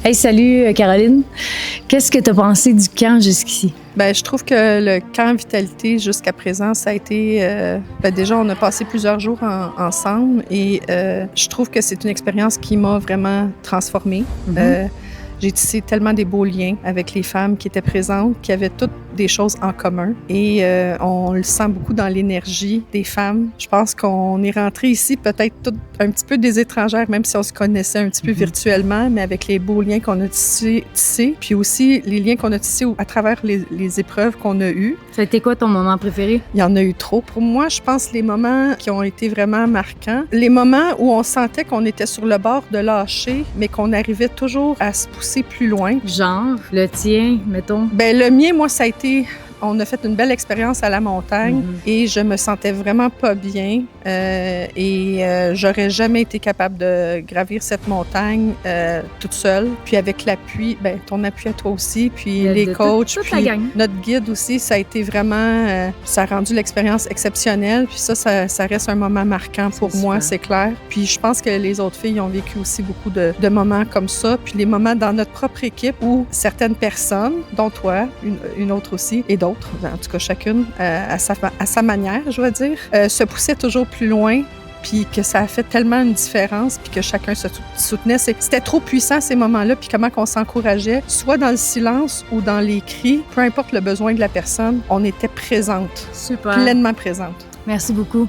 Hey, salut Caroline. Qu'est-ce que tu as pensé du camp jusqu'ici? Je trouve que le camp Vitalité, jusqu'à présent, ça a été... déjà, on a passé plusieurs jours ensemble et je trouve que c'est une expérience qui m'a vraiment transformée. J'ai tissé tellement des beaux liens avec les femmes qui étaient présentes, qui avaient toutes des choses en commun. Et on le sent beaucoup dans l'énergie des femmes. Je pense qu'on est rentré ici peut-être toutes un petit peu des étrangères, même si on se connaissait un petit peu virtuellement, mais avec les beaux liens qu'on a tissés, puis aussi les liens qu'on a tissés à travers les épreuves qu'on a eues. Ça a été quoi ton moment préféré? Il y en a eu trop. Pour moi, je pense les moments qui ont été vraiment marquants, les moments où on sentait qu'on était sur le bord de lâcher, mais qu'on arrivait toujours à se pousser plus loin. Genre, le tien, mettons? Le mien, moi, ça a été... On a fait une belle expérience à la montagne et je me sentais vraiment pas bien j'aurais jamais été capable de gravir cette montagne toute seule. Puis avec l'appui, ton appui à toi aussi, puis les coachs, puis notre guide aussi, ça a été vraiment... ça a rendu l'expérience exceptionnelle. Puis ça reste un moment marquant pour moi, c'est clair. Puis je pense que les autres filles ont vécu aussi beaucoup de moments comme ça. Puis les moments dans notre propre équipe où certaines personnes, dont toi, une autre aussi, et d'autres, en tout cas chacune à sa manière, je vais dire, se poussait toujours plus loin, puis que ça a fait tellement une différence, puis que chacun se soutenait. C'était trop puissant ces moments-là, puis comment qu'on s'encourageait, soit dans le silence ou dans les cris, peu importe le besoin de la personne, on était présente, pleinement présente. Merci beaucoup.